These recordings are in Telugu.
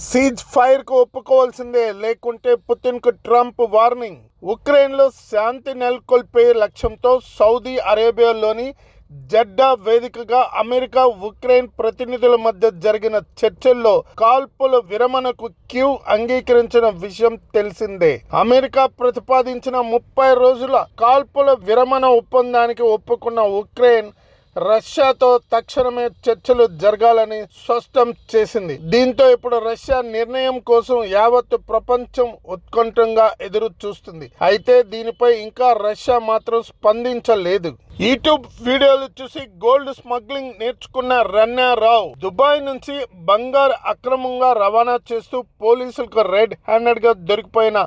సీజ్ ఫైర్ కు ఒప్పుకోవాల్సిందే, లేకుంటే పుతిన్ కు ట్రంప్ వార్నింగ్. ఉక్రెయిన్ లో శాంతి నెలకొల్పే లక్ష్యంతో సౌదీ అరేబియాలోని జెడ్డా వేదికగా అమెరికా ఉక్రెయిన్ ప్రతినిధుల మధ్య జరిగిన చర్చల్లో కాల్పుల విరమణకు క్యూ అంగీకరించిన విషయం తెలిసిందే. అమెరికా ప్రతిపాదించిన 30 రోజుల కాల్పుల విరమణ ఒప్పందానికి ఒప్పుకున్న ఉక్రెయిన్ రష్యాతో తక్షణమే చర్చలు జరగాలని స్పష్టం చేసింది. దీంతో ఇప్పుడు రష్యా నిర్ణయం కోసం యావత్ ప్రపంచం ఉత్కంఠంగా ఎదురు చూస్తుంది. అయితే దీనిపై ఇంకా రష్యా మాత్రం స్పందించలేదు. యూట్యూబ్ వీడియోలు చూసి గోల్డ్ స్మగ్లింగ్ నేర్చుకున్న రన్యారావు దుబాయ్ నుంచి బంగారు అక్రమంగా రవాణా చేస్తూ పోలీసులకు రెడ్ హ్యాండెడ్ గా దొరికిపోయిన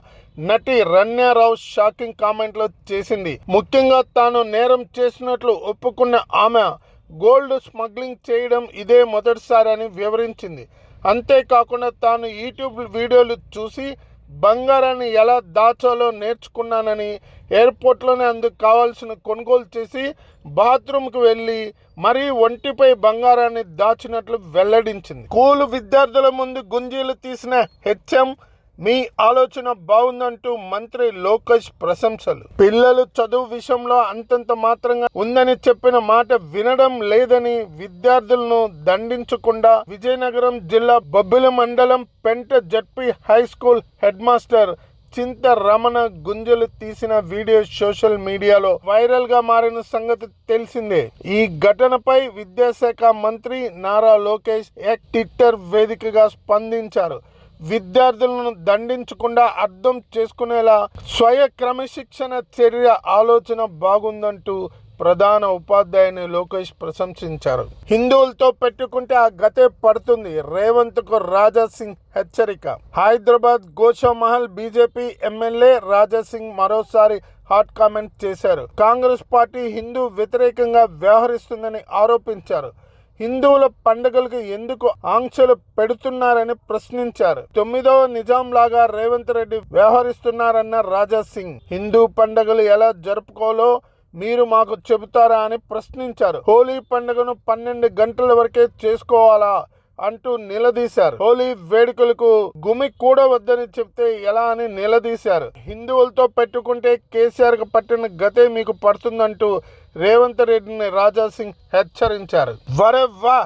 నటి రన్యారావు షాకింగ్ కామెంట్లు చేసింది. ముఖ్యంగా తాను నేరం చేసినట్లు ఒప్పుకున్న ఆమె గోల్డ్ స్మగ్లింగ్ చేయడం ఇదే మొదటిసారి అని వివరించింది. అంతేకాకుండా తాను యూట్యూబ్ వీడియోలు చూసి బంగారాన్ని ఎలా దాచాలో నేర్చుకున్నానని, ఎయిర్పోర్ట్లోనే అందుకు కావాల్సిన కొనుగోలు చేసి బాత్రూమ్కి వెళ్ళి మరీ ఒంటిపై బంగారాన్ని దాచినట్లు వెల్లడించింది. స్కూలు విద్యార్థుల ముందు గుంజీలు తీసిన హెచ్ఎం మీ ఆలోచన బాగుందంటూ మంత్రి లోకేష్ ప్రశంసలు. పిల్లలు చదువు విషయంలో అంతంత మాత్రంగా ఉందని చెప్పిన మాట వినడం లేదని విద్యార్థులను దండించకుండా విజయనగరం జిల్లా బొబ్బిలి మండలం పెంట ZP high school head master చింత రమణ గుంజలు తీసిన వీడియో సోషల్ మీడియాలో వైరల్ గా మారిన సంగతి తెలిసిందే. ఈ ఘటనపై విద్యాశాఖ మంత్రి నారా లోకేష్ ట్విట్టర్ వేదికగా స్పందించారు. విద్యార్థులను దండించకుండా అర్థం చేసుకునేలా స్వయ క్రమశిక్షణ చర్య ఆలోచన బాగుందంటూ ప్రధాన ఉపాధ్యాయుని లోకేష్ ప్రశంసించారు. హిందువులతో పెట్టుకుంటే ఆ గతే పడుతుంది, రేవంత్ కు రాజా సింగ్ హెచ్చరిక. హైదరాబాద్ గోషామహల్ బీజేపీ ఎమ్మెల్యే రాజా సింగ్ మరోసారి హాట్ కామెంట్ చేశారు. కాంగ్రెస్ పార్టీ హిందూ వ్యతిరేకంగా వ్యవహరిస్తుందని ఆరోపించారు. హిందువుల పండుగలకు ఎందుకు ఆంక్షలు పెడుతున్నారని ప్రశ్నించారు. 9వ నిజాం లాగా రేవంత్ రెడ్డి వ్యవహరిస్తున్నారన్న రాజా సింగ్. హిందూ పండుగలు ఎలా జరుపుకోవాలో మీరు మాకు చెబుతారా అని ప్రశ్నించారు. హోలీ పండుగను 12 గంటల వరకే చేసుకోవాలా అంటూ నిలదీశారు. హోలీ వేడుకలకు గుమి కూడా వద్దని చెప్తే ఎలా అని నిలదీశారు. హిందువులతో పెట్టుకుంటే కేసీఆర్ కు పట్టిన గతే మీకు పడుతుందంటూ రేవంత్ రెడ్డిని రాజా సింగ్ హెచ్చరించారు.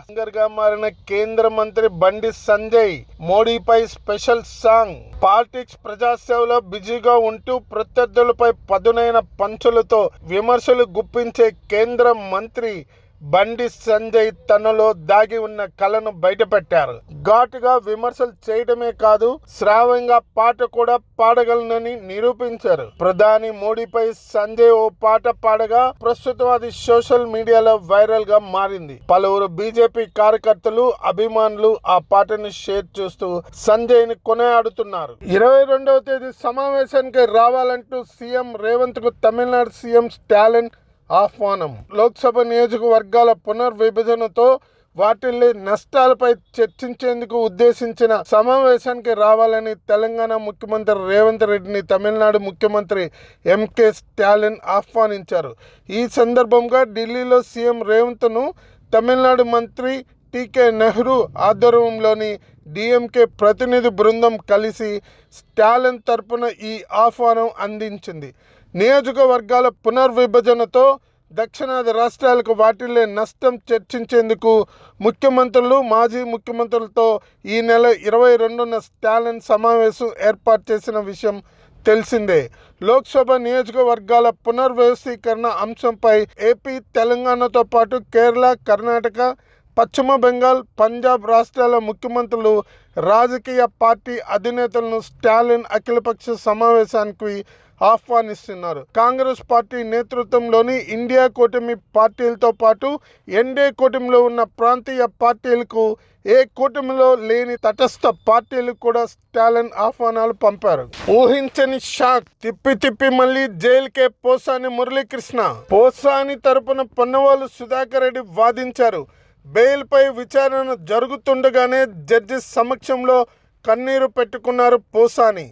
సింగర్ గా మారిన కేంద్ర మంత్రి Bandi Sanjay మోడీపై special song. Politics ప్రజాసేవలో బిజీగా ఉంటూ ప్రత్యర్థులపై పదునైన పంచులతో విమర్శలు గుప్పించే కేంద్ర మంత్రి బండి సంజయ్ తనలో దాగి ఉన్న కళను బయటపెట్టారు. ఘాటుగా విమర్శలు చేయడమే కాదు, శ్రావ్యంగా పాట కూడా పాడగలనని నిరూపించారు. ప్రధాని మోడీపై సంజయ్ ఓ పాట పాడగా ప్రస్తుతం అది సోషల్ మీడియాలో వైరల్ గా మారింది. పలువురు బీజేపీ కార్యకర్తలు, అభిమానులు ఆ పాటను షేర్ చేస్తూ సంజయ్ ని కొనియాడుతున్నారు. 22వ తేదీ సమావేశానికి రావాలంటూ సీఎం రేవంత్ కు తమిళనాడు సీఎం స్టాలిన్ ఆహ్వానం. లోక్సభ నియోజకవర్గాల పునర్విభజనతో వాటిల్లి నష్టాలపై చర్చించేందుకు ఉద్దేశించిన సమావేశానికి రావాలని తెలంగాణ ముఖ్యమంత్రి రేవంత్ రెడ్డిని తమిళనాడు ముఖ్యమంత్రి ఎంకే స్టాలిన్ ఆహ్వానించారు. ఈ సందర్భంగా ఢిల్లీలో సీఎం రేవంత్ ను తమిళనాడు మంత్రి టీకే నెహ్రూ ఆధ్వర్యంలోని డిఎంకే ప్రతినిధి బృందం కలిసి స్టాలిన్ తరపున ఈ ఆహ్వానం అందించింది. నియోజకవర్గాల పునర్విభజనతో దక్షిణాది రాష్ట్రాలకు వాటిల్లే నష్టం చర్చించేందుకు ముఖ్యమంత్రులు, మాజీ ముఖ్యమంత్రులతో ఈ నెల 22న స్టాలిన్ సమావేశం ఏర్పాటు చేసిన విషయం తెలిసిందే. లోక్సభ నియోజకవర్గాల పునర్వ్యవస్థీకరణ అంశంపై ఏపీ, తెలంగాణతో పాటు కేరళ, కర్ణాటక, పశ్చిమ బెంగాల్, పంజాబ్ రాష్ట్రాల ముఖ్యమంత్రులు, రాజకీయ పార్టీ అధినేతలను స్టాలిన్ అఖిలపక్ష సమావేశానికి ఆహ్వానిస్తున్నారు. కాంగ్రెస్ పార్టీ నేతృత్వంలోని ఇండియా కూటమి పార్టీలతో పాటు ఎన్డీఏ కూటమిలో ఉన్న ప్రాంతీయ పార్టీలకు, ఏ కూటమిలో లేని తటస్థ పార్టీలకు కూడా స్టాలిన్ ఆహ్వానాలు పంపారు. ఊహించని షాక్. తిప్పి మళ్ళీ జైలుకే పోసాని మురళీకృష్ణ. పోసాని తరపున పొన్నవాళ్ళు సుధాకర్ రెడ్డి వాదించారు. బెయిల్ పై విచారణ జరుగుతుండగానే జడ్జి సమక్షంలో కన్నీరు పెట్టుకున్నారు పోసాని.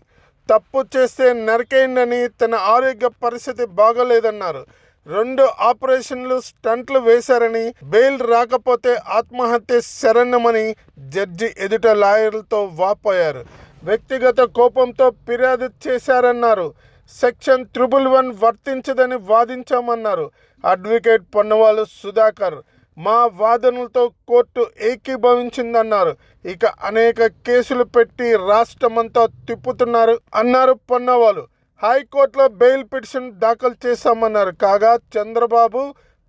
తప్పు చేస్తే నరికేయండని, తన ఆరోగ్య పరిస్థితి బాగోలేదన్నారు. 2 ఆపరేషన్లు స్టంట్లు వేశారని, బెయిల్ రాకపోతే ఆత్మహత్య శరణ్యమని జడ్జి ఎదుట లాయర్లతో వాపోయారు. వ్యక్తిగత కోపంతో ఫిర్యాదు చేశారన్నారు. సెక్షన్ 111 వర్తించదని వాదించామన్నారు. అడ్వకేట్ పొన్నవాలు సుధాకర్. మా వాదనలతో కోర్టు ఏకీభవించిందన్నారు. ఇక అనేక కేసులు పెట్టి రాష్ట్రమంతా తిప్పుతున్నారు అన్నారు పొన్నవాలు. హైకోర్టులో బెయిల్ పిటిషన్ దాఖలు చేశామన్నారు. కాగా చంద్రబాబు,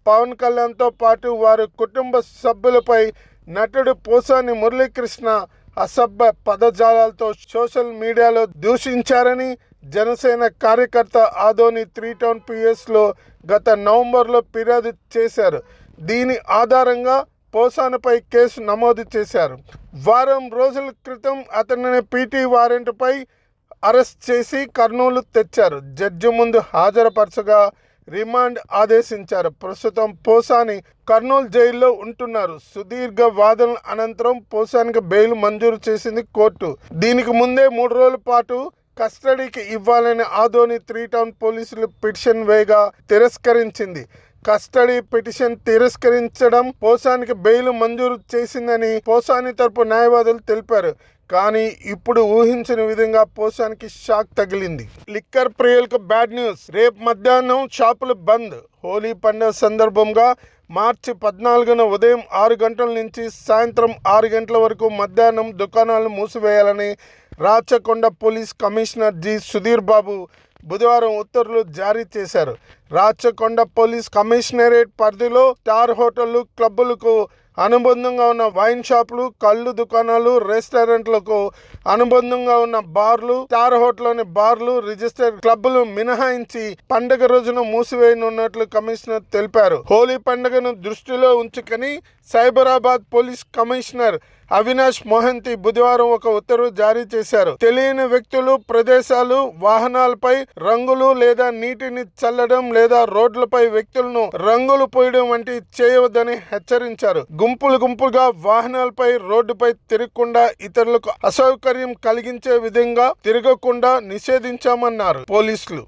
పవన్ కళ్యాణ్తో పాటు వారి కుటుంబ సభ్యులపై నటుడు పోసాని మురళీకృష్ణ అసభ్య పదజాలాలతో సోషల్ మీడియాలో దూషించారని జనసేన కార్యకర్త ఆదోని 3 టౌన్ పిఎస్లో గత నవంబర్లో ఫిర్యాదు చేశారు. దీని ఆధారంగా పోసానిపై కేసు నమోదు చేశారు. వారం రోజుల క్రితం అతనిని పీటీ వారెంట్పై అరెస్ట్ చేసి కర్నూలు తెచ్చారు. జడ్జి ముందు హాజరుపరచగా రిమాండ్ ఆదేశించారు. ప్రస్తుతం పోసాని కర్నూలు జైల్లో ఉంటున్నారు. సుదీర్ఘ వాదనల అనంతరం పోసానికి బెయిల్ మంజూరు చేసింది కోర్టు. దీనికి ముందే 3 రోజుల పాటు కస్టడీకి ఇవ్వాలని ఆదోని 3 టౌన్ పోలీసులు పిటిషన్ వేయగా తిరస్కరించింది. కస్టడీ పిటిషన్ తిరస్కరించడం పోసానికి బెయిల్ మంజూరు చేసిందని పోసాని తరపు న్యాయవాదులు తెలిపారు. కానీ ఇప్పుడు ఊహించిన విధంగా పోసానికి షాక్ తగిలింది. లిక్కర్ ప్రియులకు బ్యాడ్ న్యూస్. రేపు మధ్యాహ్నం షాపులు బంద్. హోలీ పండుగ సందర్భంగా మార్చి 14న ఉదయం 6 గంటల నుంచి సాయంత్రం 6 గంటల వరకు మధ్యాహ్నం దుకాణాలను మూసివేయాలని Rachakonda police commissioner G Sudheer Babu బుధవారం ఉత్తర్వులు జారీ చేశారు. రాచకొండ పోలీస్ కమిషనరేట్ పరిధిలో స్టార్ హోటళ్లు, క్లబ్బులకు అనుబంధంగా ఉన్న వైన్ షాపులు, కళ్ళు దుకాణాలు, రెస్టారెంట్లకు అనుబంధంగా ఉన్న బార్లు, స్టార్ హోటల్లోని బార్లు, రిజిస్టర్డ్ క్లబ్బులు మినహాయించి పండుగ రోజున మూసివేయనున్నట్లు కమిషనర్ తెలిపారు. హోలీ పండుగను దృష్టిలో ఉంచుకొని సైబరాబాద్ పోలీస్ కమిషనర్ అవినాష్ మోహంతి బుధవారం ఒక ఉత్తర్వు జారీ చేశారు. తెలియని వ్యక్తులు, ప్రదేశాలు, వాహనాలపై రంగులు లేదా నీటిని చల్లడం లేదా రోడ్లపై వ్యక్తులను రంగులు పోయడం వంటి చేయవద్దని హెచ్చరించారు. గుంపులుగా వాహనాలపై రోడ్డుపై తిరగకుండా, ఇతరులకు అసౌకర్యం కలిగించే విధంగా తిరగకుండా నిషేధించామన్నారు పోలీసులు.